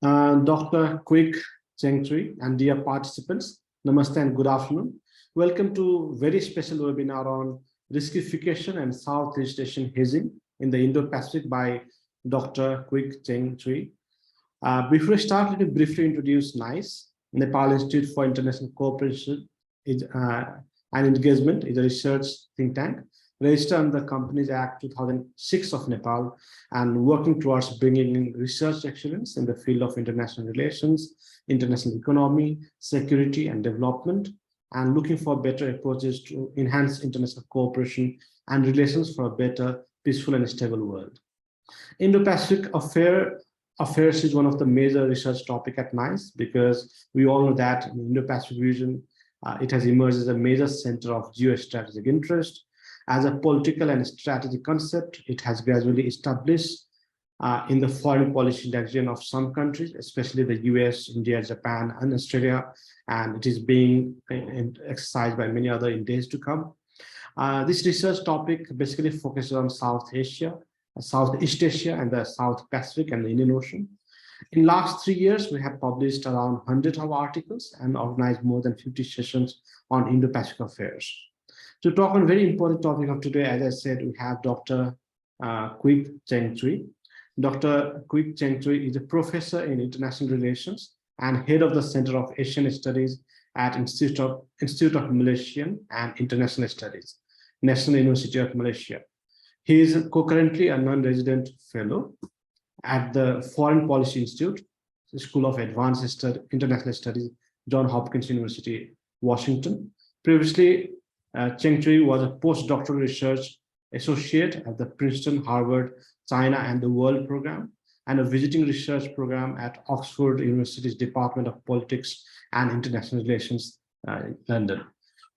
Dr. Kuik Cheng-Chwee and dear participants, namaste and good afternoon. Welcome to very special webinar on Riskification and Southeast Asian Hedging in the Indo-Pacific by Dr. Kuik Cheng-Chwee. Before we start, let me briefly introduce NICE, Nepal Institute for International Cooperation and Engagement, is a research think tank registered under the Companies Act 2006 of Nepal and working towards bringing in research excellence in the field of international relations, international economy, security and development, and looking for better approaches to enhance international cooperation and relations for a better, peaceful and stable world. Indo-Pacific affairs is one of the major research topic at NICE because we all know that in the Indo-Pacific region, it has emerged as a major center of geostrategic interest. As a political and strategic concept, it has gradually established in the foreign policy direction of some countries, especially the US, India, Japan, and Australia, and it is being exercised by many other in days to come. This research topic basically focuses on Southeast Asia, and the South Pacific and the Indian Ocean. In last 3 years, we have published around 100 of articles and organized more than 50 sessions on Indo-Pacific affairs. To talk on a very important topic of today, as I said, we have Dr. Kuik Cheng-Chwee. Dr. Kuik Cheng-Chwee is a professor in international relations and head of the Center of Asian Studies at Institute of Malaysian and International Studies, National University of Malaysia. He is concurrently a non-resident fellow at the Foreign Policy Institute, the School of Advanced International Studies, Johns Hopkins University, Washington. Previously, Cheng-Chwee was a Postdoctoral Research Associate at the Princeton-Harvard China and the World program and a visiting research program at Oxford University's Department of Politics and International Relations, London.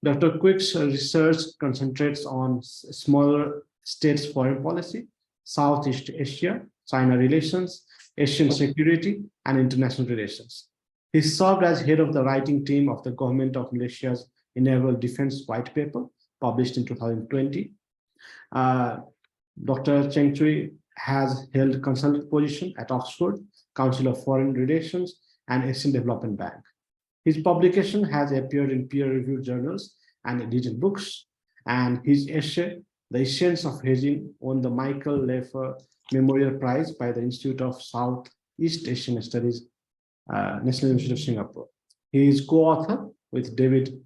Dr. Kuik's research concentrates on smaller states foreign policy, Southeast Asia, China relations, Asian security, and international relations. He served as head of the writing team of the Government of Malaysia's inaugural defense white paper, published in 2020. Dr. Cheng-Chwee has held consultant position at Oxford, Council of Foreign Relations, and Asian Development Bank. His publication has appeared in peer-reviewed journals and edited books, and his essay, The Essence of Hedging, won the Michael Leifer Memorial Prize by the Institute of Southeast Asian Studies, National University of Singapore. He is co-author with David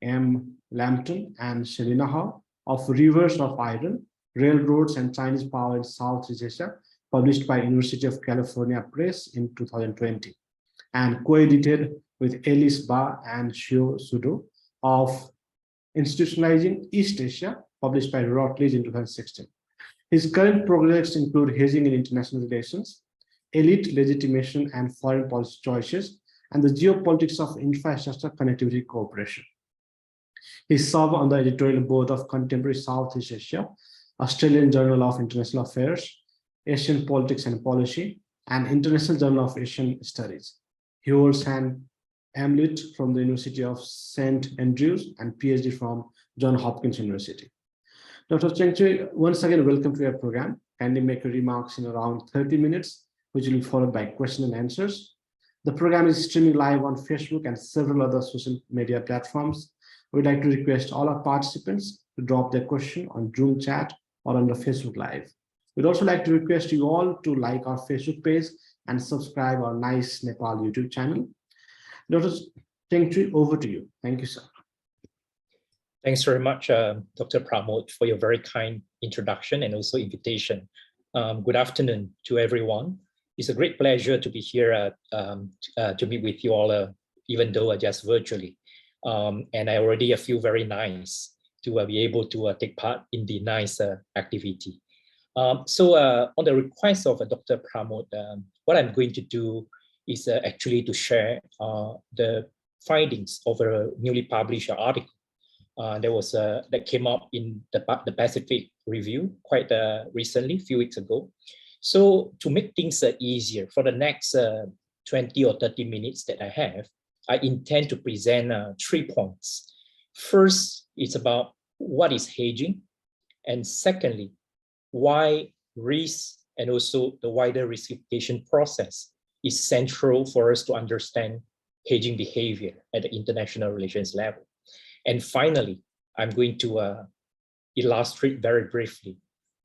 M. Lampton and Selina Ho of Rivers of Iron, Railroads and Chinese Power in Southeast Asia, published by University of California Press in 2020, and co-edited with Ellis Ba and Sudo of Institutionalizing East Asia, published by Routledge in 2016. His current projects include Hedging in International Relations, Elite Legitimation and Foreign Policy Choices, and the Geopolitics of Infrastructure Connectivity Cooperation. He served on the editorial board of Contemporary Southeast Asia, Australian Journal of International Affairs, Asian Politics and Policy, and International Journal of Asian Studies. He holds an M.Litt from the University of St. Andrews and PhD from Johns Hopkins University. Dr. Cheng-Chwee, once again, welcome to your program. Kindly make your remarks in around 30 minutes, which will be followed by question and answers. The program is streaming live on Facebook and several other social media platforms. We'd like to request all our participants to drop their question on Zoom chat or on the Facebook Live. We'd also like to request you all to like our Facebook page and subscribe our NICE Nepal YouTube channel. Dr. Cheng-Chwee, over to you. Thank you, sir. Thanks very much, Dr. Pramod, for your very kind introduction and also invitation. Good afternoon to everyone. It's a great pleasure to be here to meet with you all, even though just virtually. And I already feel very nice to be able to take part in the NICE activity. So on the request of Dr. Pramod, what I'm going to do is actually to share the findings of a newly published article that came up in the Pacific Review quite recently, a few weeks ago. So to make things easier, for the next 20 or 30 minutes that I have, I intend to present 3 points. First, it's about what is hedging, and secondly, why risk and also the wider riskification process is central for us to understand hedging behavior at the international relations level. And finally, I'm going to illustrate very briefly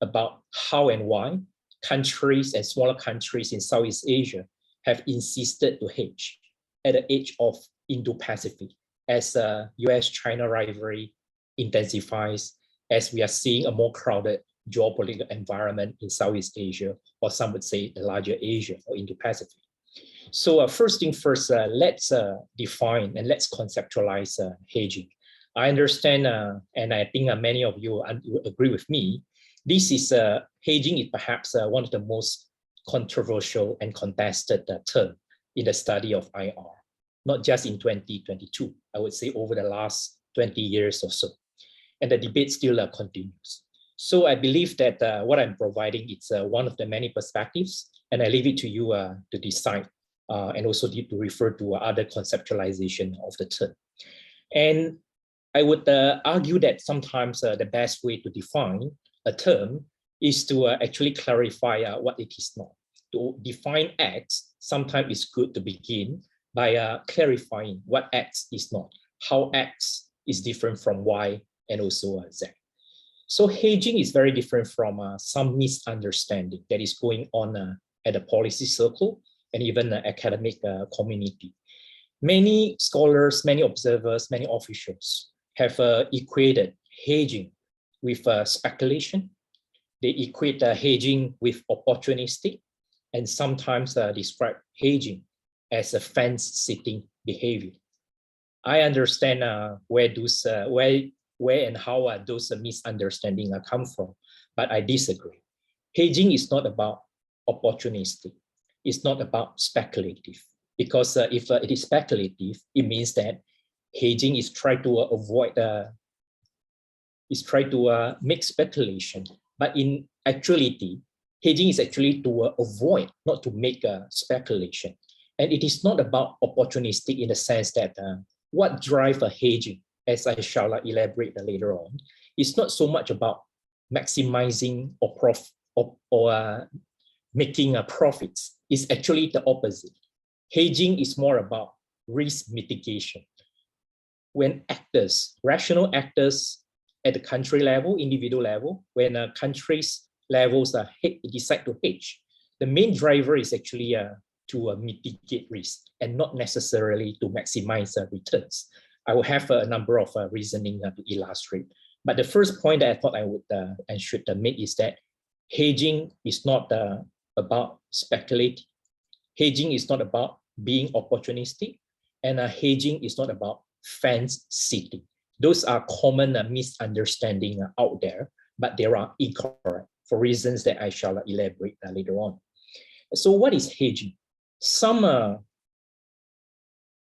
about how and why countries and smaller countries in Southeast Asia have insisted to hedge at the edge of Indo-Pacific as US-China rivalry intensifies, as we are seeing a more crowded geopolitical environment in Southeast Asia, or some would say the larger Asia or Indo-Pacific. So first thing first, let's define and let's conceptualize hedging. I understand, and I think many of you agree with me, this is hedging is perhaps one of the most controversial and contested term in the study of IR, not just in 2022, I would say over the last 20 years or so. And the debate still continues. So I believe that what I'm providing is one of the many perspectives, and I leave it to you to decide and also to refer to other conceptualization of the term. And I would argue that sometimes the best way to define a term is to actually clarify what it is not. To define X, sometimes it's good to begin by clarifying what X is not, how X is different from Y and also Z. So hedging is very different from some misunderstanding that is going on at the policy circle and even the academic community. Many scholars, many observers, many officials have equated hedging with speculation. They equate hedging with opportunistic, and sometimes describe hedging as a fence-sitting behavior. I understand where and how those misunderstandings come from, but I disagree. Hedging is not about opportunistic. It's not about speculative, because if it is speculative, it means that hedging is trying to avoid, make speculation. But in actuality, hedging is actually to avoid, not to make speculation. And it is not about opportunistic in the sense that what drives a hedging, as I shall elaborate later on, is not so much about maximizing or making profits. It's actually the opposite. Hedging is more about risk mitigation. When actors, rational actors at the country level, individual level, when countries levels decide to hedge, the main driver is actually to mitigate risk and not necessarily to maximize returns. I will have a number of reasoning to illustrate. But the first point that I thought I would and should make is that hedging is not about speculating. Hedging is not about being opportunistic, and hedging is not about fence sitting. Those are common misunderstandings out there, but they are incorrect for reasons that I shall elaborate later on. So what is hedging? Some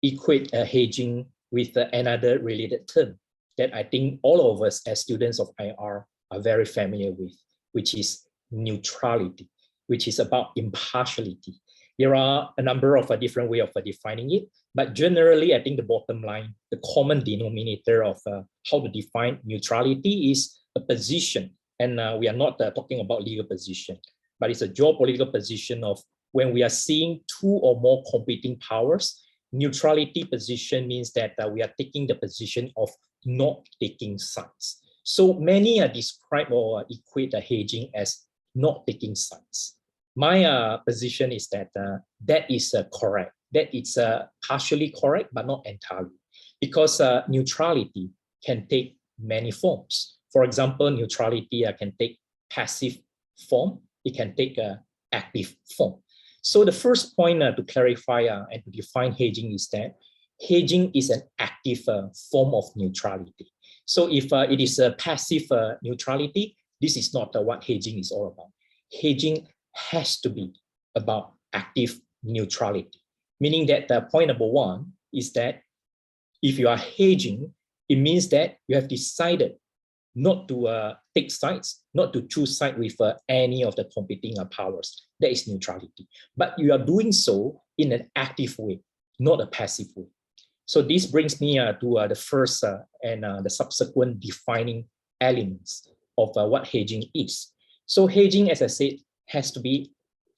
equate hedging with another related term that I think all of us as students of IR are very familiar with, which is neutrality, which is about impartiality. There are a number of different ways of defining it, but generally, I think the bottom line, the common denominator of how to define neutrality is a position. And we are not talking about legal position, but it's a geopolitical position of when we are seeing two or more competing powers. Neutrality position means that we are taking the position of not taking sides. So many describe or equate hedging as not taking sides. My position is that that is correct. That it's partially correct, but not entirely, because neutrality can take many forms. For example, neutrality can take passive form. It can take active form. So the first point to clarify and to define hedging is that hedging is an active form of neutrality. So if it is a passive neutrality, this is not what hedging is all about. Hedging has to be about active neutrality, meaning that point number one is that if you are hedging, it means that you have decided not to take sides, not to choose sides with any of the competing powers. That is neutrality. But you are doing so in an active way, not a passive way. So this brings me to the first and the subsequent defining elements of what hedging is. So hedging, as I said, has to be,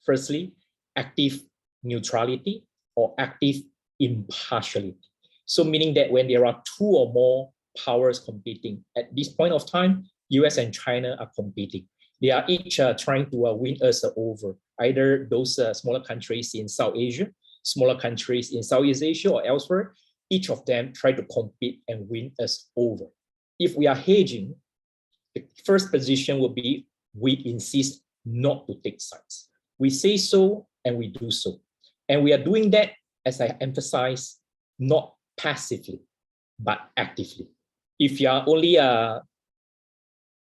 firstly, active neutrality or active impartiality. So meaning that when there are two or more powers competing, at this point of time, US and China are competing. They are each trying to win us over, either those smaller countries in South Asia, smaller countries in Southeast Asia or elsewhere. Each of them try to compete and win us over. If we are hedging, the first position will be we insist not to take sides. We say so and we do so. And we are doing that, as I emphasize, not passively, but actively. If you are only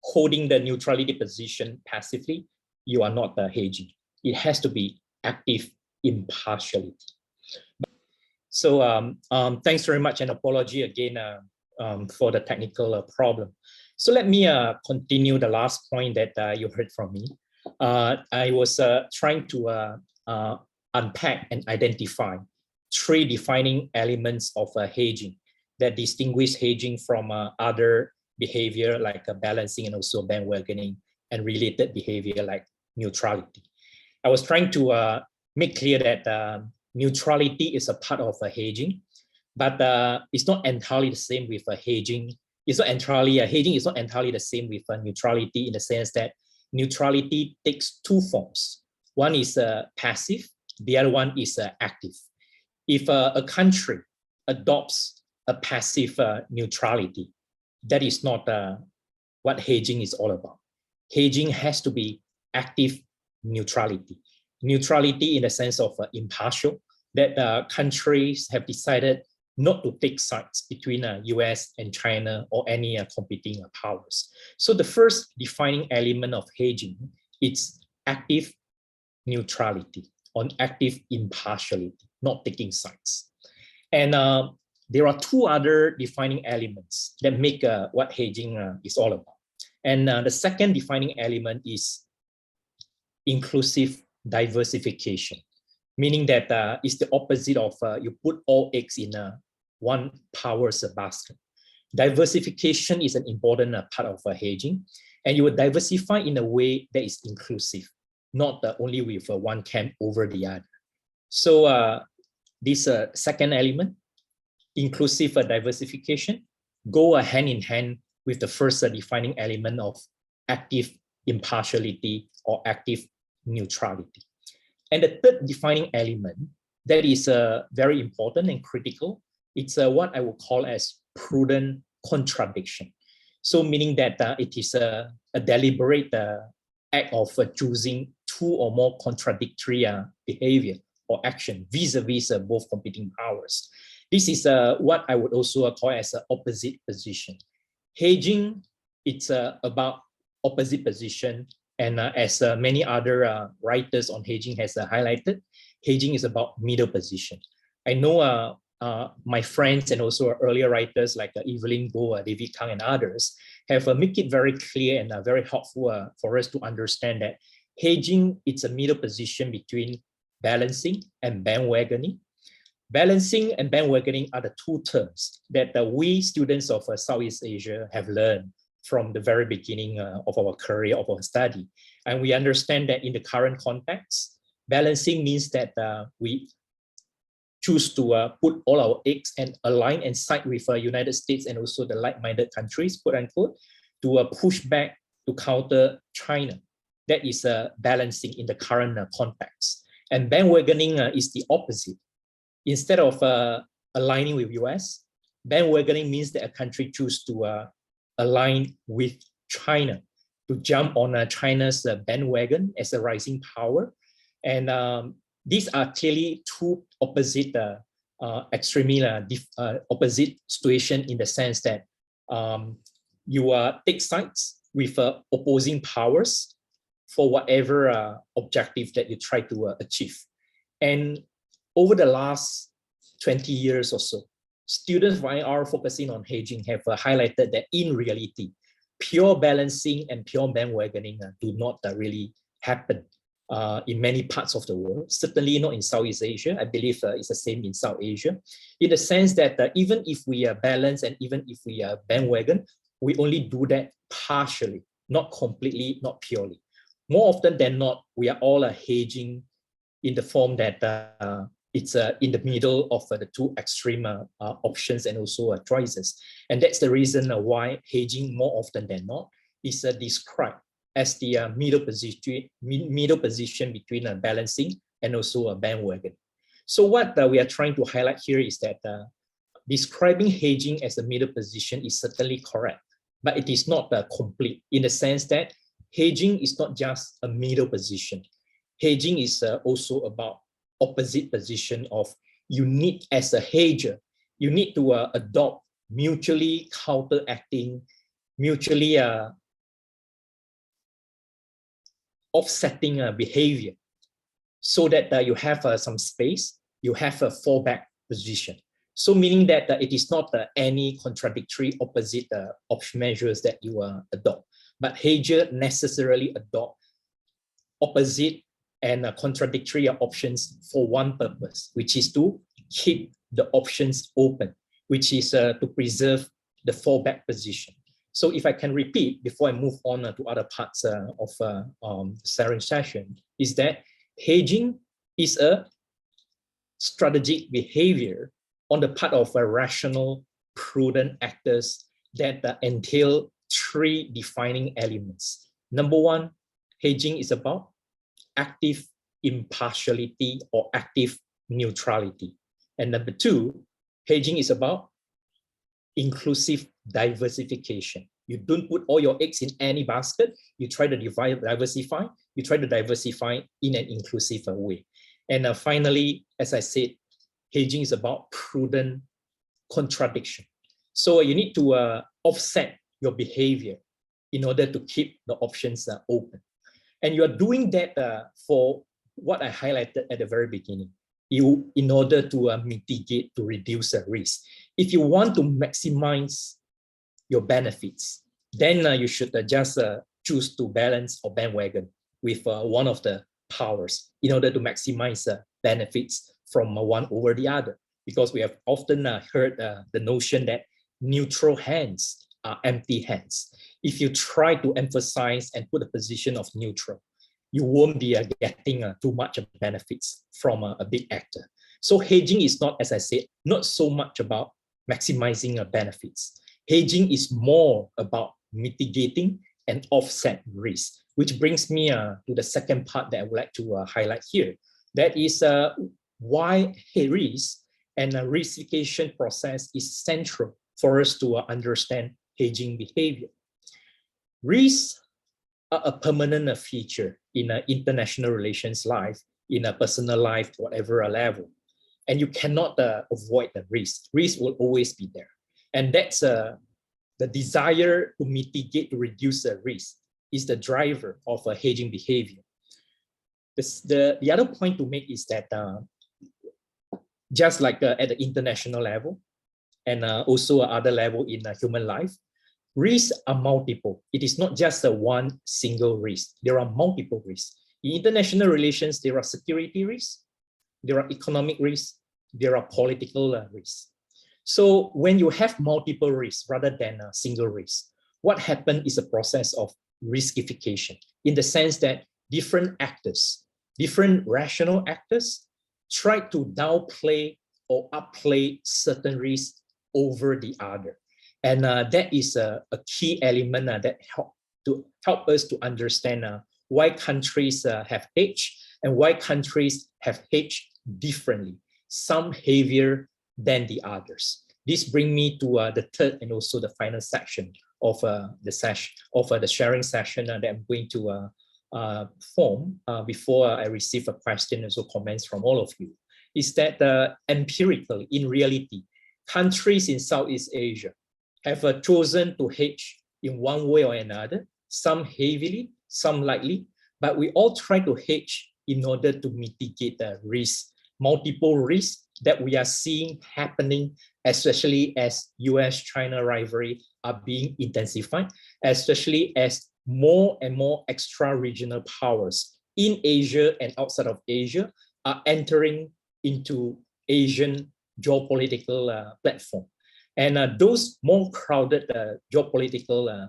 holding the neutrality position passively, you are not hedging. It has to be active impartiality. So thanks very much, and apology again for the technical problem. So let me continue the last point that you heard from me. I was trying to unpack and identify three defining elements of hedging that distinguish hedging from other behavior like balancing and also bandwagoning and related behavior like neutrality. I was trying to make clear that neutrality is a part of hedging, but it's not entirely the same with hedging. It's not entirely, hedging is not entirely the same with neutrality in the sense that neutrality takes two forms. One is passive, the other one is active. If a country adopts a passive neutrality, that is not what hedging is all about. Hedging has to be active neutrality. Neutrality in the sense of impartial, that countries have decided not to take sides between US and China or any competing powers. So the first defining element of hedging is active neutrality or active impartiality, not taking sides. And there are two other defining elements that make what hedging is all about. And the second defining element is inclusive diversification, meaning that it's the opposite of you put all eggs in one power's basket. Diversification is an important part of hedging, and you will diversify in a way that is inclusive, not only with one camp over the other. So this second element, inclusive diversification, go hand in hand with the first defining element of active impartiality or active neutrality. And the third defining element that is very important and critical, it's what I would call as prudent contradiction. So meaning that it is a deliberate act of choosing two or more contradictory behavior or action vis-a-vis both competing powers. This is what I would also call as an opposite position. Hedging, it's about opposite position. And as many other writers on hedging has highlighted, hedging is about middle position. I know my friends and also earlier writers like Evelyn Goh, David Kang, and others have made it very clear and very helpful for us to understand that hedging, it's a middle position between balancing and bandwagoning. Balancing and bandwagoning are the two terms that we students of Southeast Asia have learned from the very beginning of our career, of our study. And we understand that in the current context, balancing means that we choose to put all our eggs and align and side with United States and also the like-minded countries, quote unquote, to push back to counter China. That is balancing in the current context. And bandwagoning is the opposite. Instead of aligning with US, bandwagoning means that a country chooses to align with China, to jump on China's bandwagon as a rising power. And these are clearly two opposite, extremely opposite situation in the sense that you take sides with opposing powers for whatever objective that you try to achieve. And over the last 20 years or so, students who are focusing on hedging have highlighted that in reality, pure balancing and pure bandwagoning do not really happen in many parts of the world, certainly not in Southeast Asia. I believe it's the same in South Asia, in the sense that even if we balance and even if we bandwagon, we only do that partially, not completely, not purely. More often than not, we are all hedging in the form that it's in the middle of the two extreme options and also choices. And that's the reason why hedging more often than not is described as the middle position between balancing and also a bandwagon. So what we are trying to highlight here is that describing hedging as a middle position is certainly correct, but it is not complete in the sense that hedging is not just a middle position. Hedging is also about opposite position of you need as a hedger, you need to adopt mutually counteracting, mutually offsetting behavior so that you have some space, you have a fallback position. So meaning that it is not any contradictory opposite option measures that you adopt, but hedger necessarily adopt opposite and contradictory options for one purpose, which is to keep the options open, which is to preserve the fallback position. So if I can repeat before I move on to other parts of the sharing session, is that hedging is a strategic behavior on the part of rational, prudent actors that entail three defining elements. Number one, hedging is about active impartiality or active neutrality. And number two, hedging is about inclusive diversification. You don't put all your eggs in any basket. You try to diversify. You try to diversify in an inclusive way. And finally, as I said, hedging is about prudent contradiction. So you need to offset your behavior in order to keep the options open. And you are doing that for what I highlighted at the very beginning, in order to mitigate, to reduce the risk. If you want to maximize your benefits, then you should just choose to balance or bandwagon with one of the powers in order to maximize benefits from one over the other. Because we have often heard the notion that neutral hands are empty hands. If you try to emphasize and put a position of neutral, you won't be getting too much benefits from a big actor. So hedging is not, as I said, not so much about maximizing benefits. Hedging is more about mitigating and offset risk, which brings me to the second part that I would like to highlight here. That is why risk and a riskification process is central for us to understand hedging behavior. Risks are a permanent feature in international relations life, in a personal life, whatever level. And you cannot avoid the risk. Risk will always be there. And that's the desire to mitigate, to reduce the risk is the driver of hedging behavior. The other point to make is that just like at the international level and also other level in human life, risks are multiple. It is not just one single risk. There are multiple risks. In international relations, there are security risks, there are economic risks, there are political risks. So when you have multiple risks rather than a single risk, what happens is a process of riskification in the sense that different actors, different rational actors try to downplay or upplay certain risks over the other. And that is a key element that help us to understand why countries have hedged and why countries have hedged differently, some heavier than the others. This brings me to the third and also the final section of the sharing session that I'm going to form before I receive a question and so comments from all of you. Is that empirically, in reality, countries in Southeast Asia have chosen to hedge in one way or another, some heavily, some lightly, but we all try to hedge in order to mitigate the risk, multiple risks that we are seeing happening, especially as US-China rivalry are being intensified, especially as more and more extra-regional powers in Asia and outside of Asia are entering into Asian geopolitical platform. And those more crowded geopolitical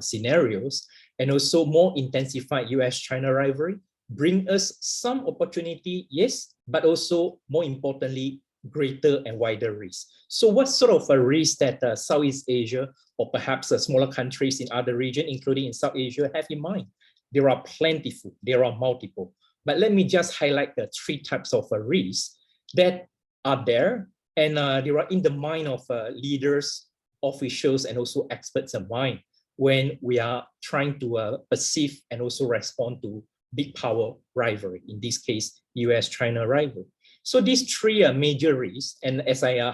scenarios and also more intensified US-China rivalry bring us some opportunity, yes, but also more importantly, greater and wider risk. So what sort of a risk that Southeast Asia or perhaps smaller countries in other regions, including in South Asia, have in mind? There are plentiful, there are multiple. But let me just highlight the three types of risks that are there, and they are in the mind of leaders, officials, and also experts of mind when we are trying to perceive and also respond to big power rivalry, in this case, US-China rivalry. So these three major risks, and as I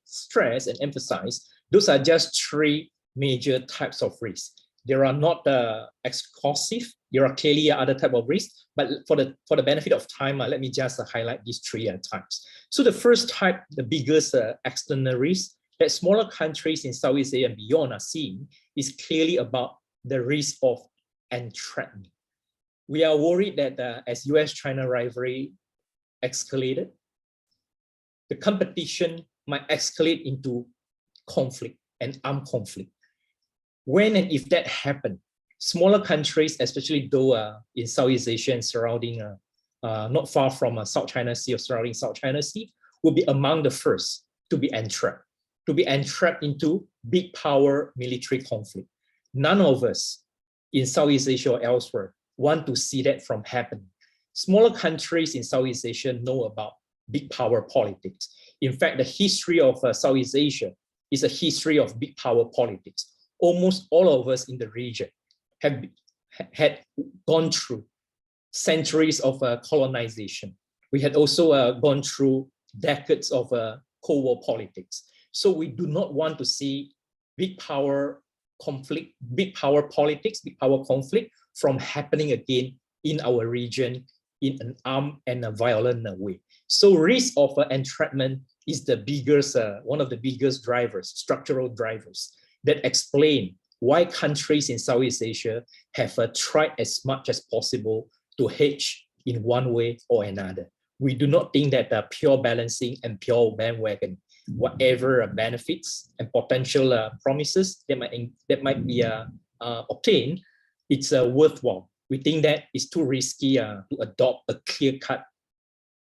stress and emphasize, those are just three major types of risks. There are not exclusive. There are clearly other type of risks, but for the benefit of time, let me just highlight these three types. So the first type, the biggest external risk that smaller countries in Southeast Asia and beyond are seeing is clearly about the risk of entrapment. We are worried that as US-China rivalry escalated, the competition might escalate into conflict and armed conflict. When and if that happens, smaller countries, especially though in Southeast Asia and surrounding, not far from South China Sea or surrounding South China Sea, will be among the first to be entrapped into big power military conflict. None of us in Southeast Asia or elsewhere want to see that from happening. Smaller countries in Southeast Asia know about big power politics. In fact, the history of Southeast Asia is a history of big power politics. Almost all of us in the region had gone through centuries of colonization. We had also gone through decades of Cold War politics. So we do not want to see big power conflict, big power politics, big power conflict from happening again in our region in an armed and a violent way. So risk of entrapment is the biggest, one of the biggest drivers, structural drivers that explain why countries in Southeast Asia have tried as much as possible to hedge in one way or another. We do not think that pure balancing and pure bandwagon, whatever benefits and potential promises that might be obtained, it's worthwhile. We think that it's too risky to adopt a clear-cut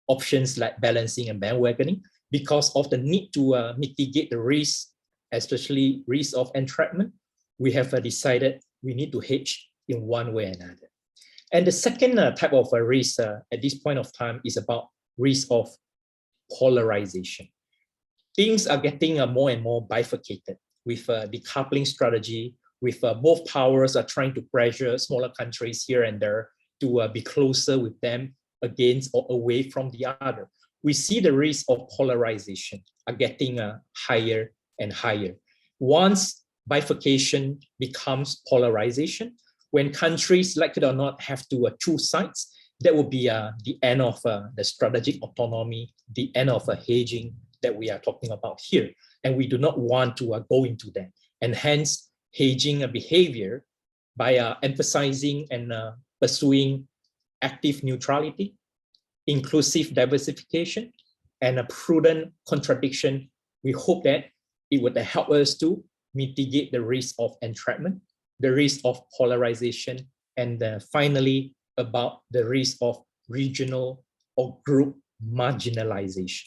options like balancing and bandwagoning because of the need to mitigate the risk, especially risk of entrapment. We have decided we need to hedge in one way or another. And the second type of risk at this point of time is about risk of polarization. Things are getting more and more bifurcated with decoupling strategy, with both powers are trying to pressure smaller countries here and there to be closer with them against or away from the other. We see the risk of polarization are getting higher and higher. Once bifurcation becomes polarization, when countries, like it or not, have to choose sides, that will be the end of the strategic autonomy, the end of hedging that we are talking about here. And we do not want to go into that. And hence, hedging behavior by emphasizing and pursuing active neutrality, inclusive diversification, and a prudent contradiction. We hope that it would help us to mitigate the risk of entrapment, the risk of polarization, and finally, about the risk of regional or group marginalization.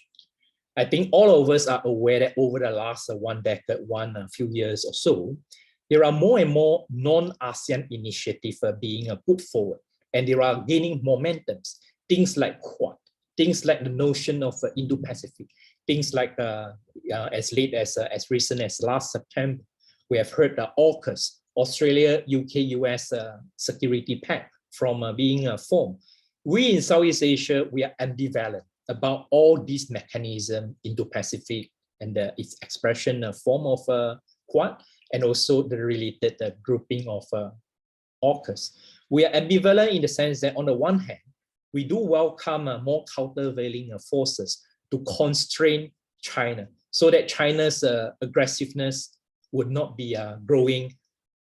I think all of us are aware that over the last one decade, few years or so, there are more and more non-ASEAN initiatives being put forward, and they are gaining momentum. Things like Quad, things like the notion of Indo-Pacific, things like as late as recent as last September, we have heard the AUKUS, Australia, UK, US Security Pact from being formed. We in Southeast Asia, we are ambivalent about all these mechanisms, Indo-Pacific and its expression form of Quad, and also the related grouping of AUKUS. We are ambivalent in the sense that on the one hand, we do welcome more countervailing forces to constrain China so that China's aggressiveness would not be growing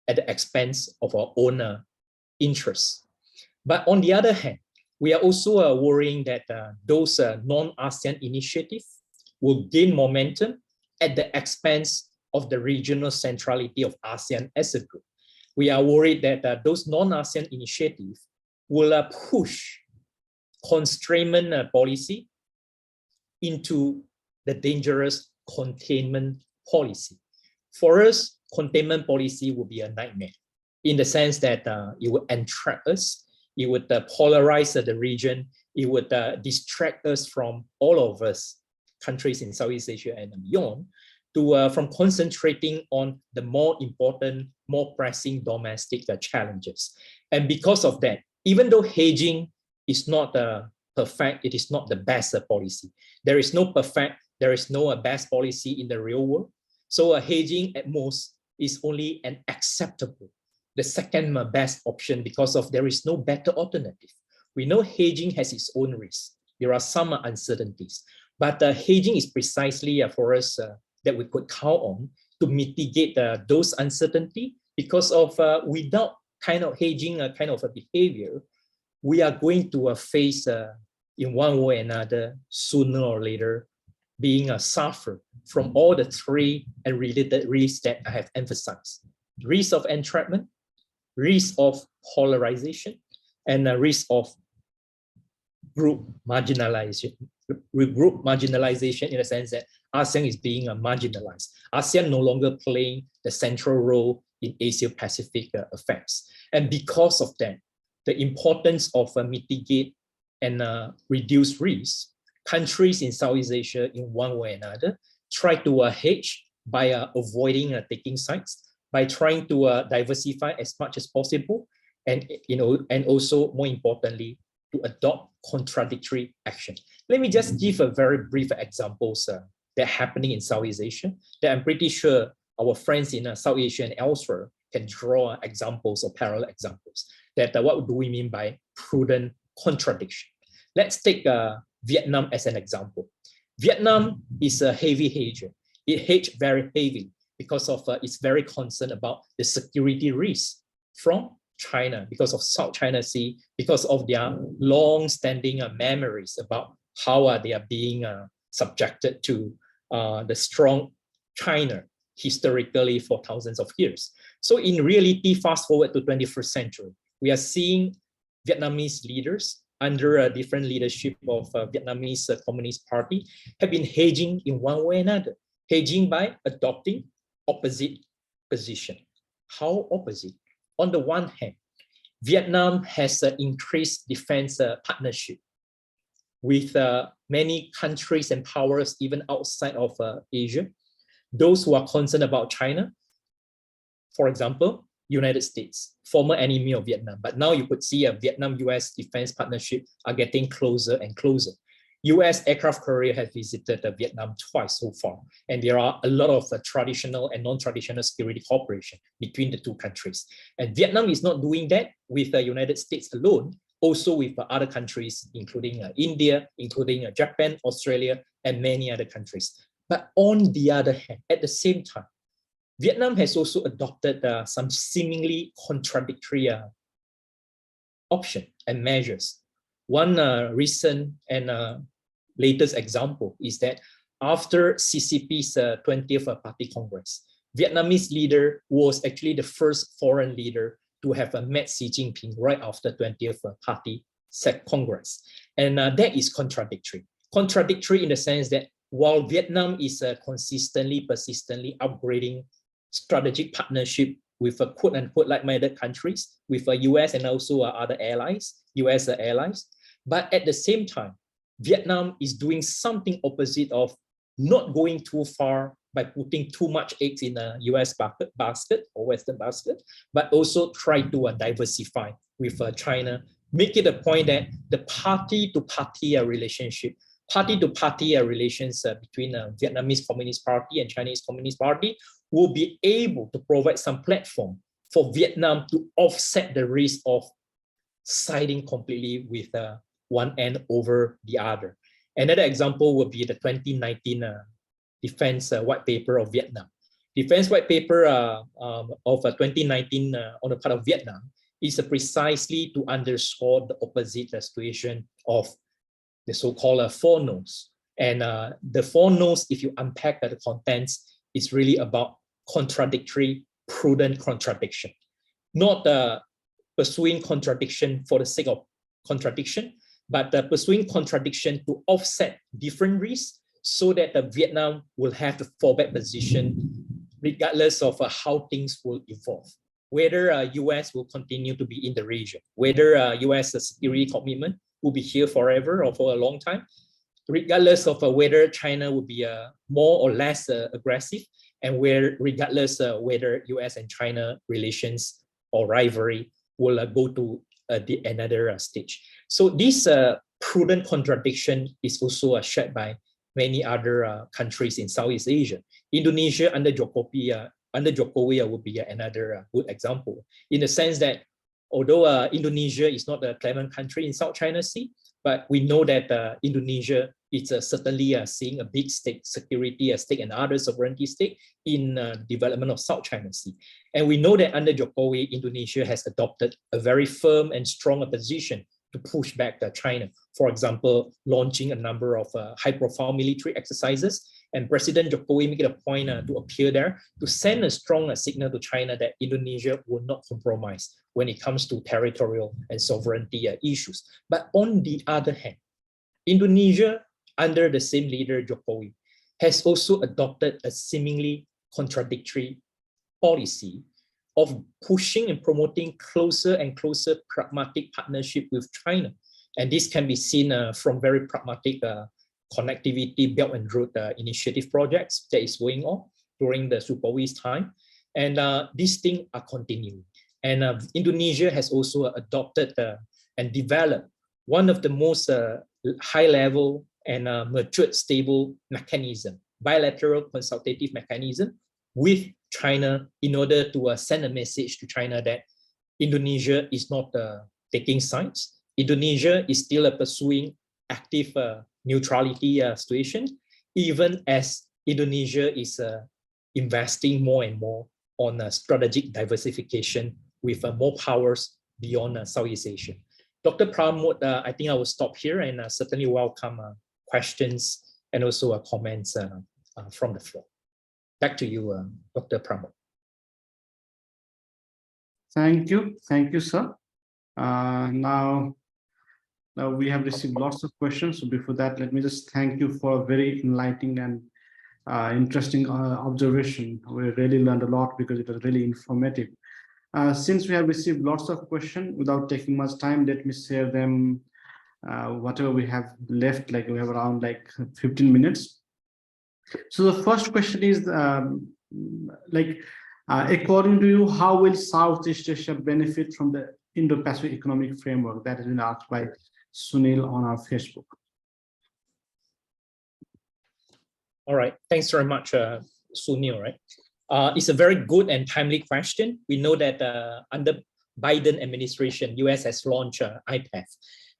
at the expense of our own interests. But on the other hand, we are also worrying that those non-ASEAN initiatives will gain momentum at the expense of the regional centrality of ASEAN as a group. We are worried that those non-ASEAN initiatives will push constrainment policy into the dangerous containment policy. For us, containment policy will be a nightmare in the sense that it would entrap us, it would polarize the region, it would distract us from all of us, countries in Southeast Asia and beyond, from concentrating on the more important, more pressing domestic challenges. And because of that, even though hedging is not perfect, it is not the best policy. There is no perfect, there is no best policy in the real world. So hedging at most is only an acceptable, the second best option because of there is no better alternative. We know hedging has its own risks. There are some uncertainties, but hedging is precisely for us that we could count on to mitigate those uncertainty because of without kind of hedging kind of a behavior, we are going to face in one way or another, sooner or later, being suffer from all the three and related risks that I have emphasized. Risk of entrapment, risk of polarization, and a risk of group marginalization. Group marginalization in the sense that ASEAN is being marginalized. ASEAN no longer playing the central role in Asia-Pacific affairs. And because of that, the importance of mitigate and reduce risk, countries in Southeast Asia in one way or another try to hedge by avoiding taking sides, by trying to diversify as much as possible, and and also more importantly, to adopt contradictory action. Let me just give a very brief examples that are happening in Southeast Asia that I'm pretty sure our friends in South Asia and elsewhere can draw examples or parallel examples. That what do we mean by prudent contradiction? Let's take Vietnam as an example. Vietnam is a heavy hedger. It hedged very heavy because of it's very concerned about the security risk from China, because of South China Sea, because of their long-standing memories about how they are being subjected to the strong China historically for thousands of years. So in reality, fast forward to 21st century, we are seeing Vietnamese leaders under a different leadership of Vietnamese Communist Party have been hedging in one way or another, hedging by adopting opposite position. How opposite? On the one hand, Vietnam has increased defense partnership with many countries and powers even outside of Asia. Those who are concerned about China, for example, United States, former enemy of Vietnam, but now you could see a Vietnam-US defense partnership are getting closer and closer. US aircraft carrier has visited Vietnam twice so far, and there are a lot of traditional and non-traditional security cooperation between the two countries. And Vietnam is not doing that with the United States alone, also with other countries, including India, including Japan, Australia, and many other countries. But on the other hand, at the same time, Vietnam has also adopted some seemingly contradictory option and measures. One recent and latest example is that after CCP's 20th Party Congress, Vietnamese leader was actually the first foreign leader to have met Xi Jinping right after 20th Party Congress. And that is contradictory. Contradictory in the sense that while Vietnam is consistently, persistently upgrading strategic partnership with quote-unquote like-minded countries, with US and also other allies, US allies. But at the same time, Vietnam is doing something opposite of not going too far by putting too much eggs in a US basket or Western basket, but also try to diversify with China, make it a point that the party-to-party relationship, party-to-party relations between Vietnamese Communist Party and Chinese Communist Party will be able to provide some platform for Vietnam to offset the risk of siding completely with one end over the other. Another example would be the 2019 Defense White Paper of Vietnam. Defense White Paper of 2019 on the part of Vietnam is precisely to underscore the opposite situation of the so-called four no's. And the four no's, if you unpack the contents, it's really about contradictory, prudent contradiction. Not pursuing contradiction for the sake of contradiction, but pursuing contradiction to offset different risks so that Vietnam will have the fallback position regardless of how things will evolve. Whether US will continue to be in the region, whether US security commitment will be here forever or for a long time, regardless of whether China will be more or less aggressive, and regardless whether US and China relations or rivalry will go to another stage. So this prudent contradiction is also shared by many other countries in Southeast Asia. Indonesia under Jokowi would be another good example, in the sense that although Indonesia is not a clement country in South China Sea, but we know that Indonesia is certainly seeing a big stake, security stake and other sovereignty stake in development of South China Sea. And we know that under Jokowi, Indonesia has adopted a very firm and strong position to push back China. For example, launching a number of high-profile military exercises. And President Jokowi made it a point to appear there to send a strong signal to China that Indonesia will not compromise when it comes to territorial and sovereignty issues. But on the other hand, Indonesia, under the same leader, Jokowi, has also adopted a seemingly contradictory policy of pushing and promoting closer and closer pragmatic partnership with China. And this can be seen from very pragmatic connectivity Belt and Road initiative projects that is going on during the Jokowi's time. And these things are continuing. And Indonesia has also adopted and developed one of the most high level and matured stable mechanism, bilateral consultative mechanism with China in order to send a message to China that Indonesia is not taking sides. Indonesia is still pursuing active neutrality situation, even as Indonesia is investing more and more on strategic diversification with more powers beyond Southeast Asia. Dr. Pramod, I think I will stop here and certainly welcome questions and also comments from the floor. Back to you, Dr. Pramod. Thank you, sir. Now we have received lots of questions. So before that, let me just thank you for a very enlightening and interesting observation. We really learned a lot because it was really informative. Since we have received lots of questions, without taking much time, let me share them. Whatever we have left, like we have around like 15 minutes. So the first question is, according to you, how will Southeast Asia benefit from the Indo-Pacific economic framework? That has been asked by Sunil on our Facebook. All right, thanks very much, Sunil. Right, it's a very good and timely question. We know that under Biden administration, US has launched IPEF.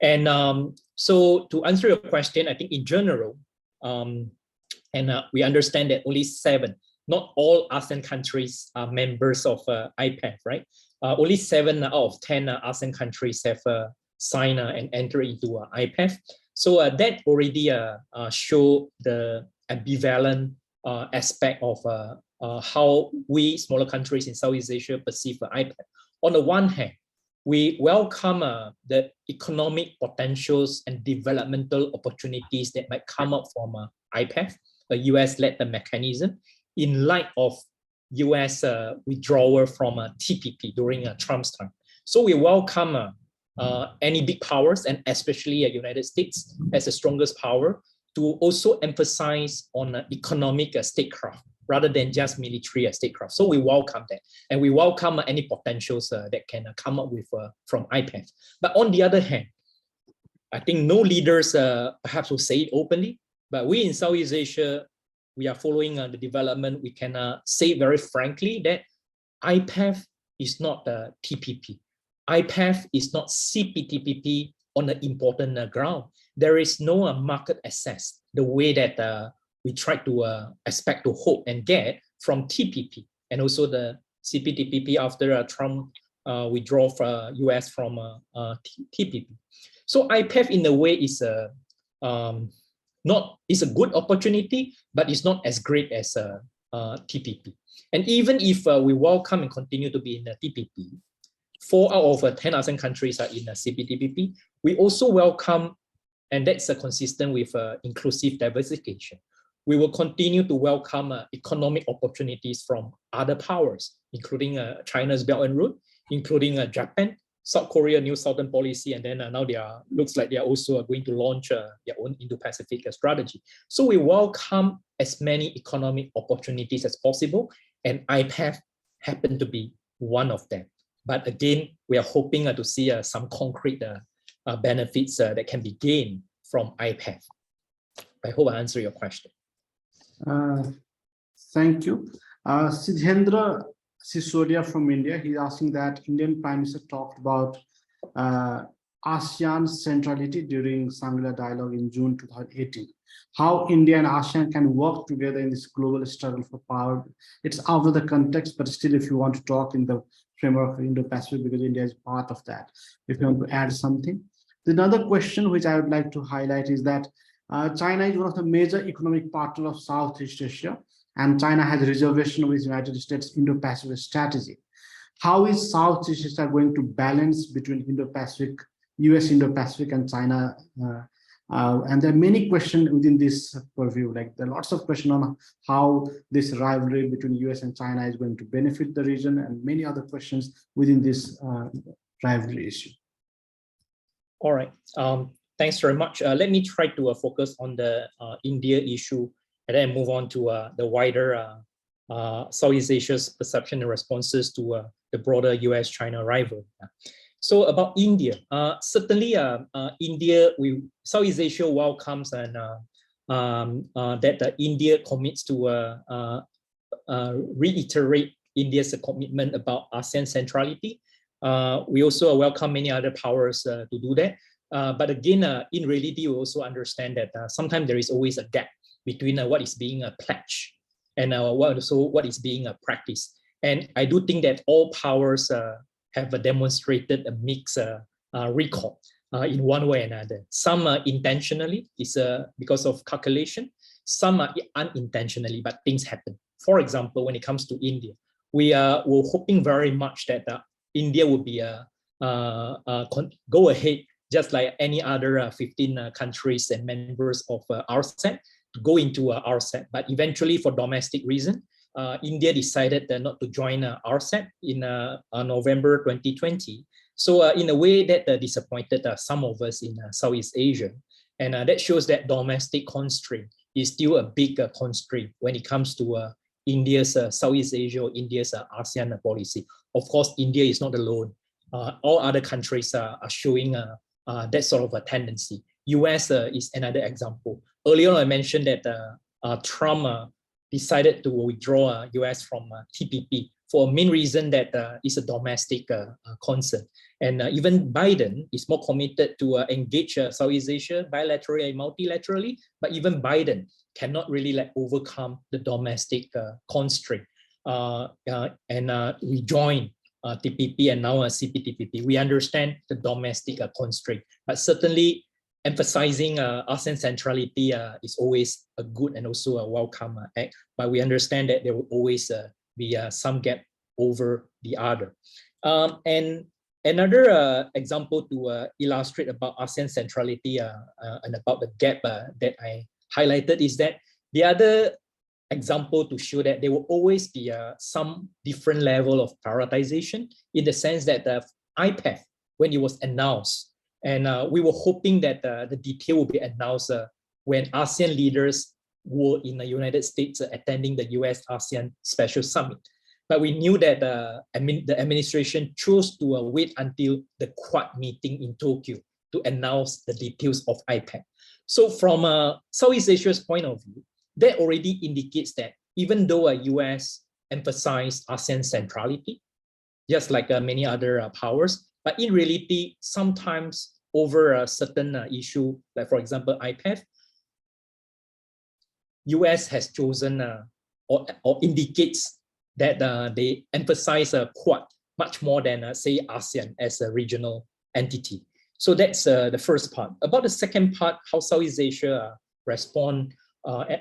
And so to answer your question, I think in general, we understand that only 7, not all ASEAN countries are members of IPEF, right? Only 7 out of 10 ASEAN countries have signed and entered into IPEF. So that already show the ambivalent aspect of how we smaller countries in Southeast Asia perceive IPEF. On the one hand, we welcome the economic potentials and developmental opportunities that might come up from IPEF, a US-led mechanism, in light of US withdrawal from TPP during Trump's time. So we welcome any big powers, and especially United States as the strongest power, to also emphasize on economic statecraft rather than just military statecraft. So we welcome that, and we welcome any potentials that can come up with from IPEF. But on the other hand, I think no leaders perhaps will say it openly, but we in Southeast Asia, we are following the development. We can say very frankly that IPEF is not TPP. IPEF is not CPTPP on an important ground. There is no market access the way that we try to expect to hope and get from TPP, and also the CPTPP after Trump withdraw US from TPP. So IPEF in a way is a good opportunity, but it's not as great as TPP. And even if we welcome and continue to be in the TPP, 4 out of 10 ASEAN countries are in CPTPP. We also welcome, and that's consistent with inclusive diversification. We will continue to welcome economic opportunities from other powers, including China's Belt and Road, including Japan, South Korea, New Southern Policy, and then now looks like they are also going to launch their own Indo-Pacific strategy. So we welcome as many economic opportunities as possible, and IPEF happen to be one of them. But again, we are hoping to see some concrete benefits that can be gained from IPEF. I hope I answered your question. Thank you. Sidhendra Sisodia from India, he's asking that Indian Prime Minister talked about ASEAN centrality during Shangri-La Dialogue in June 2018. How India and ASEAN can work together in this global struggle for power. It's out of the context, but still if you want to talk in the framework of Indo-Pacific, because India is part of that, if you want to add something. Another question which I would like to highlight is that China is one of the major economic partners of Southeast Asia, and China has a reservation with the United States Indo-Pacific strategy. How is Southeast Asia going to balance between Indo-Pacific, US Indo-Pacific and China? And there are many questions within this purview, like there are lots of questions on how this rivalry between US and China is going to benefit the region, and many other questions within this rivalry issue. All right, thanks very much. Let me try to focus on the India issue and then move on to the wider Southeast Asia's perception and responses to the broader US-China rivalry. So about India, certainly India, Southeast Asia welcomes and that India commits to reiterate India's commitment about ASEAN centrality. We also welcome many other powers to do that. But again, in reality, we also understand that sometimes there is always a gap between what is being pledged and what is being practiced. And I do think that all powers have demonstrated a mixed record in one way or another. Some intentionally, is because of calculation. Some are unintentionally, but things happen. For example, when it comes to India, we're hoping very much that India will be go ahead, just like any other 15 countries and members of RCEP, to go into RCEP. But eventually, for domestic reason, India decided not to join RCEP in November 2020. So in a way that disappointed some of us in Southeast Asia. And that shows that domestic constraint is still a big constraint when it comes to India's Southeast Asia or India's ASEAN policy. Of course, India is not alone. All other countries are showing that sort of a tendency. US is another example. Earlier on, I mentioned that Trump decided to withdraw US from TPP for a main reason that it's a domestic concern. And even Biden is more committed to engage Southeast Asia bilaterally and multilaterally, but even Biden cannot really overcome the domestic constraint and rejoin TPP and now CPTPP. We understand the domestic constraint, but certainly emphasizing ASEAN centrality is always a good and also a welcome act, but we understand that there will always be some gap over the other. And another example to illustrate about ASEAN centrality and about the gap that I highlighted is that the other example to show that there will always be some different level of prioritization, in the sense that IPEF, when it was announced, and we were hoping that the detail will be announced when ASEAN leaders were in the United States attending the US-ASEAN Special Summit. But we knew that the administration chose to wait until the Quad meeting in Tokyo to announce the details of IPEF. So from Southeast Asia's point of view, that already indicates that even though US emphasized ASEAN centrality, just like many other powers, but in reality, sometimes over a certain issue, like for example, IPEF, US has chosen or indicates that they emphasize Quad much more than say ASEAN as a regional entity. So that's the first part. About the second part, how Southeast Asia respond,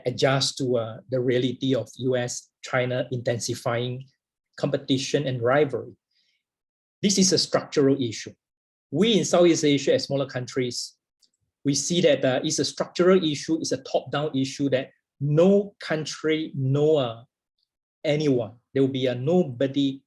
adjust to the reality of US-China intensifying competition and rivalry. this is a structural issue. We in Southeast Asia, as smaller countries, we see that it's a structural issue, it's a top-down issue that no country, no anyone, there will be nobody,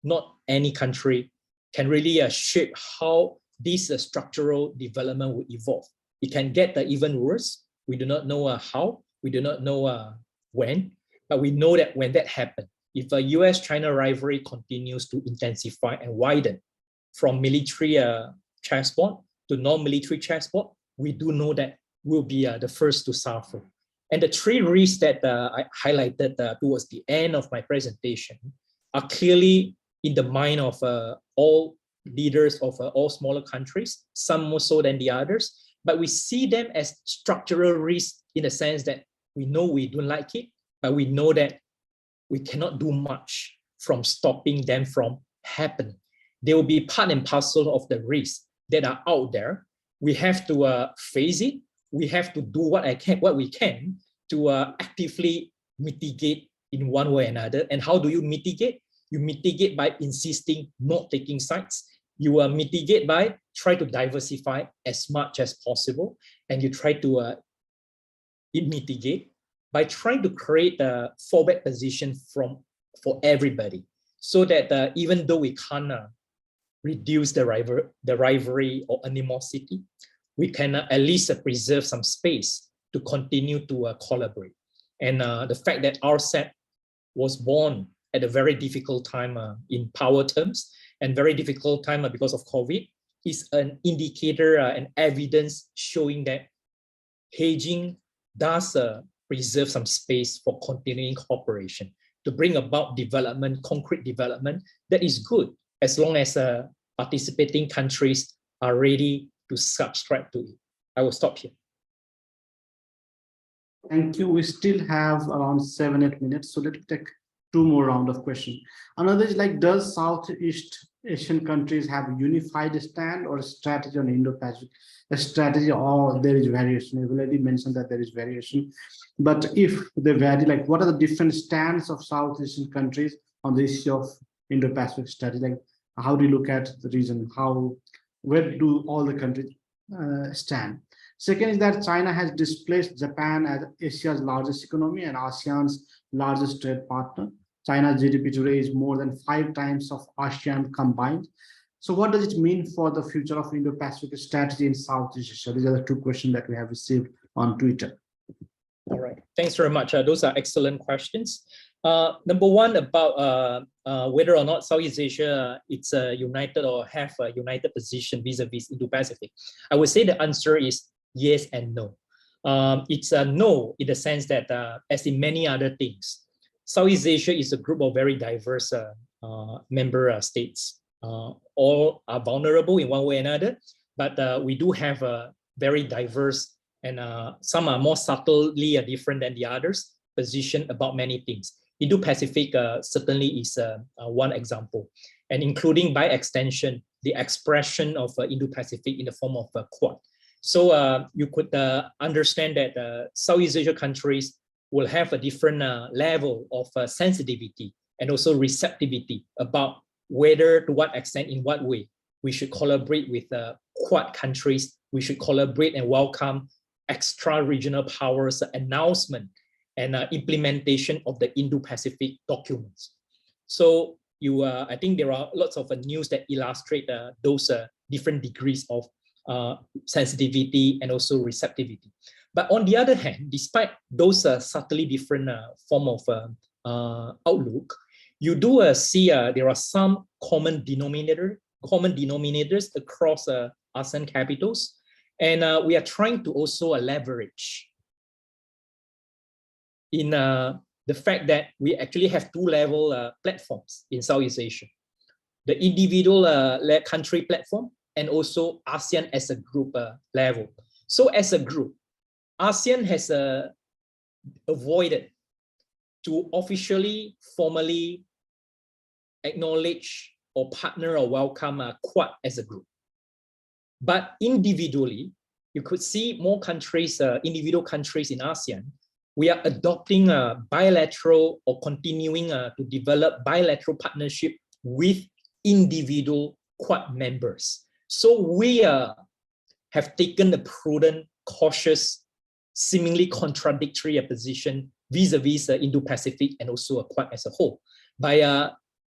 not any country can really shape how this structural development will evolve. It can get even worse. We do not know how, we do not know when, but we know that when that happens, if a US-China rivalry continues to intensify and widen from military chessboard to non-military chessboard, we do know that we'll be the first to suffer. And the three risks that I highlighted towards the end of my presentation are clearly in the mind of all leaders of all smaller countries, some more so than the others, but we see them as structural risks in the sense that we know we don't like it, but we know that we cannot do much from stopping them from happening. They will be part and parcel of the risks that are out there. We have to face it. We have to do what we can to actively mitigate in one way or another. And how do you mitigate? You mitigate by insisting not taking sides. You mitigate by try to diversify as much as possible, and you try to mitigate by trying to create a fallback position for everybody, so that even though we can't reduce the rivalry or animosity, we can at least preserve some space to continue to collaborate. And the fact that RCEP was born at a very difficult time in power terms, and very difficult time because of COVID, is an indicator and evidence showing that hedging does preserve some space for continuing cooperation to bring about development, concrete development that is good, as long as participating countries are ready to subscribe to it. I will stop here. Thank you. We still have around 7-8 minutes, so let's take 2 more rounds of questions. Another is like, does Southeast Asian countries have a unified stand or a strategy on Indo-Pacific? A strategy, or there is variation? You've already mentioned that there is variation, but if they vary, like what are the different stands of Southeast Asian countries on the issue of Indo-Pacific strategy? Like, how do you look at the region? Where do all the countries stand? Second is that China has displaced Japan as Asia's largest economy and ASEAN's largest trade partner. China's GDP today is more than 5 times of ASEAN combined. So what does it mean for the future of Indo-Pacific strategy in Southeast Asia? These are the 2 questions that we have received on Twitter. All right, thanks very much. Those are excellent questions. Number one, about whether or not Southeast Asia it's united or have a united position vis-a-vis Indo-Pacific. I would say the answer is yes and no. It's a no in the sense that, as in many other things, Southeast Asia is a group of very diverse member states. All are vulnerable in one way or another, but we do have a very diverse and some are more subtly different than the others position about many things. Indo-Pacific certainly is one example, and including by extension the expression of Indo-Pacific in the form of Quad. So you could understand that Southeast Asia countries will have a different level of sensitivity and also receptivity about whether, to what extent, in what way we should collaborate with Quad countries. We should collaborate and welcome extra-regional powers announcement and implementation of the Indo-Pacific documents. So I think there are lots of news that illustrate those different degrees of sensitivity and also receptivity. But on the other hand, despite those subtly different form of outlook, you do see there are some common denominators across ASEAN capitals, and we are trying to also leverage in the fact that we actually have 2-level platforms in Southeast Asia: the individual country platform and also ASEAN as a group level. So as a group, ASEAN has avoided to officially, formally acknowledge or partner or welcome Quad as a group. But individually, you could see more countries, individual countries in ASEAN, we are adopting bilateral or continuing to develop bilateral partnership with individual Quad members. So we have taken the prudent, cautious, seemingly contradictory position vis-a-vis Indo-Pacific and also Quad as a whole by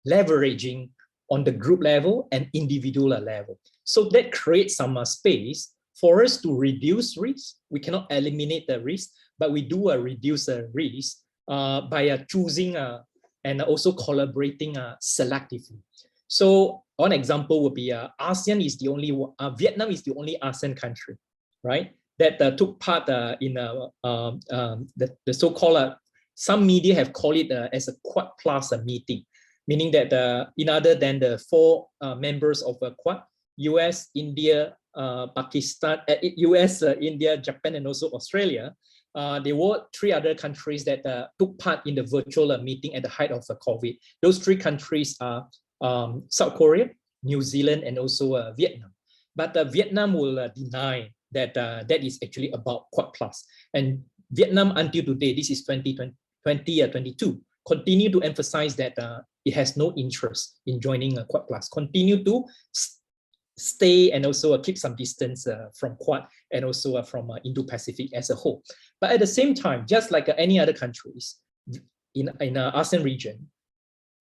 leveraging on the group level and individual level. So that creates some space for us to reduce risk. We cannot eliminate the risk, but we do reduce the risk by choosing and also collaborating selectively. So one example would be Vietnam is the only ASEAN country, right, that took part in the so-called, some media have called it as a Quad Plus meeting, meaning that in other than the 4 members of Quad, US, India, Pakistan, US, India, Japan, and also Australia, there were 3 other countries that took part in the virtual meeting at the height of COVID. Those 3 countries are South Korea, New Zealand, and also Vietnam. But Vietnam will deny that that is actually about Quad Plus. And Vietnam, until today, this is 2022, continue to emphasize that it has no interest in joining Quad Plus, continue to stay and also keep some distance from Quad and also from Indo-Pacific as a whole. But at the same time, just like any other countries in ASEAN region,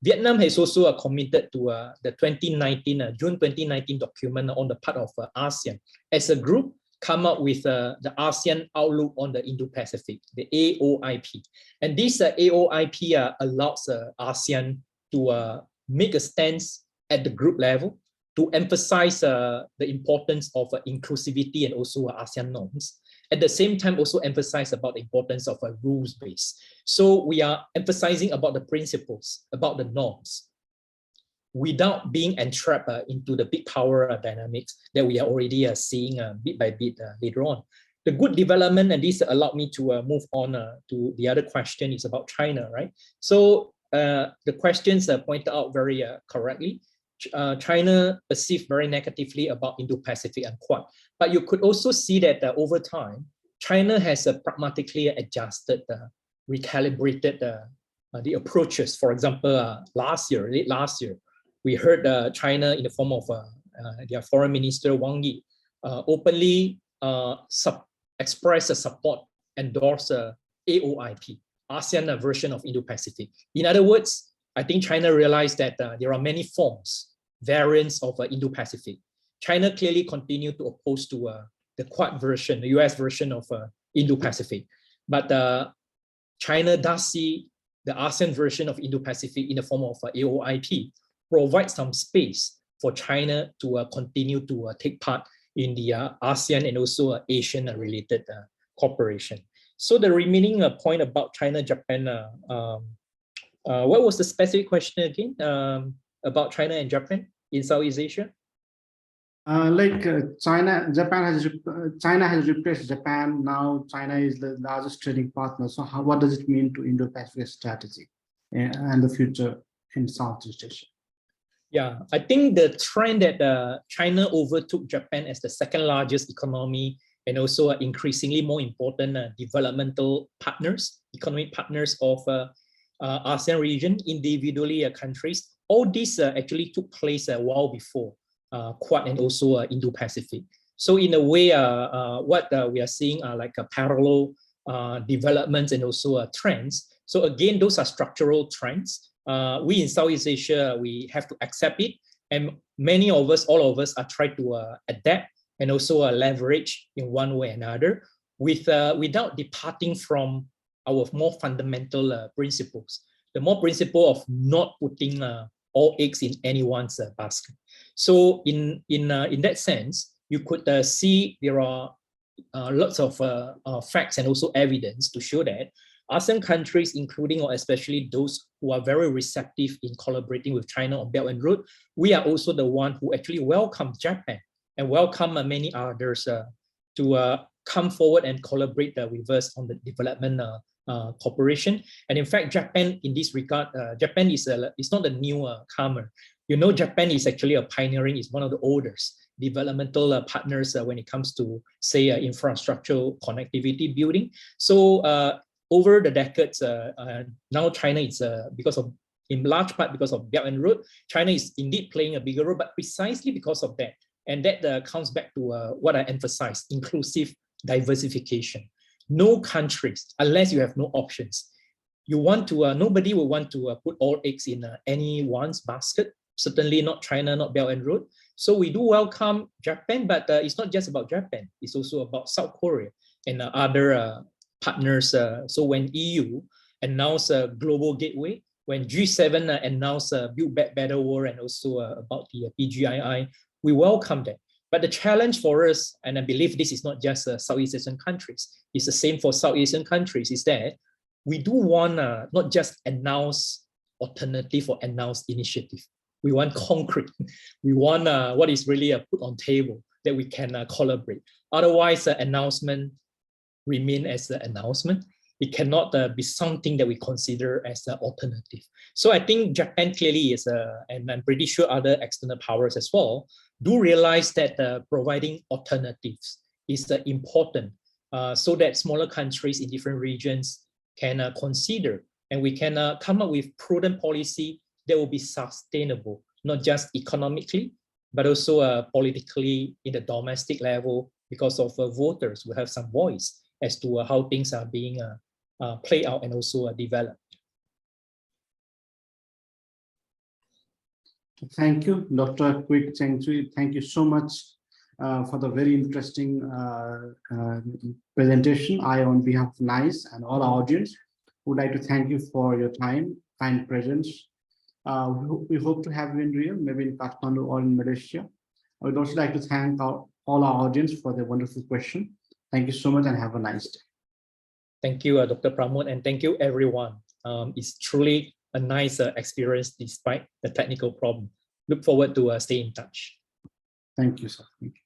Vietnam has also committed to the June 2019 document on the part of ASEAN as a group, come up with the ASEAN Outlook on the Indo-Pacific, the AOIP. And this AOIP allows ASEAN to make a stance at the group level to emphasize the importance of inclusivity and also ASEAN norms. At the same time, also emphasize about the importance of a rules-based. So we are emphasizing about the principles, about the norms, without being entrapped into the big power dynamics that we are already seeing bit by bit later on. The good development, and this allowed me to move on to the other question, is about China, right? So the questions pointed out very correctly. China perceived very negatively about Indo-Pacific and Quad. But you could also see that over time, China has pragmatically adjusted, recalibrated the approaches. For example, late last year, we heard China in the form of their foreign minister Wang Yi openly express support, endorse AOIP, ASEAN version of Indo-Pacific. In other words, I think China realized that there are many forms, variants of Indo-Pacific. China clearly continued to oppose to the Quad version, the US version of Indo-Pacific. But China does see the ASEAN version of Indo-Pacific in the form of AOIP, provide some space for China to continue to take part in the ASEAN and also Asian-related cooperation. So the remaining point about China, Japan, what was the specific question again about China and Japan in Southeast Asia? China has replaced Japan. Now China is the largest trading partner. So what does it mean to Indo-Pacific strategy and the future in Southeast Asia? Yeah, I think the trend that China overtook Japan as the second largest economy and also increasingly more important developmental partners, economic partners of ASEAN region, individually countries. All this actually took place a while before Quad and also Indo-Pacific. So in a way, what we are seeing are like parallel developments and also trends. So again, those are structural trends. We in Southeast Asia, we have to accept it. And many of us, all of us are trying to adapt and also leverage in one way or another without departing from our more fundamental principles. The more principle of not putting all eggs in anyone's basket. So in that sense, you could see there are lots of facts and also evidence to show that ASEAN countries, including or especially those who are very receptive in collaborating with China on Belt and Road, we are also the one who actually welcome Japan and welcome many others to come forward and collaborate with us on the development cooperation. And in fact, Japan in this regard, Japan is not a newcomer. You know, Japan is actually a pioneering, is one of the oldest developmental partners when it comes to, say, infrastructural connectivity building. So over the decades, now China is, because of in large part because of Belt and Road. China is indeed playing a bigger role, but precisely because of that. And that comes back to what I emphasized, inclusive diversification. No countries, unless you have no options, you want to, nobody will want to put all eggs in anyone's basket, certainly not China, not Belt and Road. So we do welcome Japan, but it's not just about Japan, it's also about South Korea and other partners. So when EU announced a global gateway, when G7 announced Build Back Better World and also about the PGII, we welcome that. But the challenge for us, and I believe this is not just Southeast Asian countries, it's the same for South Asian countries, is that we do want not just announce alternative or announce initiative. We want concrete. We want what is really put on table that we can collaborate. Otherwise, announcement remain as an announcement. It cannot be something that we consider as an alternative. So I think Japan clearly is, and I'm pretty sure other external powers as well, do realize that providing alternatives is important so that smaller countries in different regions can consider, and we can come up with prudent policy that will be sustainable, not just economically, but also politically in the domestic level, because of voters will have some voice as to how things are being played out and also developed. Thank you, Dr. Kuik Cheng-Chwee. Thank you so much for the very interesting presentation. I, on behalf of NICE and all our audience, would like to thank you for your time, kind presence. We hope to have you in real, maybe in Kathmandu or in Malaysia. I would also like to thank all our audience for their wonderful question. Thank you so much and have a nice day. Thank you, Dr. Pramod, and thank you, everyone. It's truly a nice experience despite the technical problem. Look forward to stay in touch. Thank you, sir. Thank you.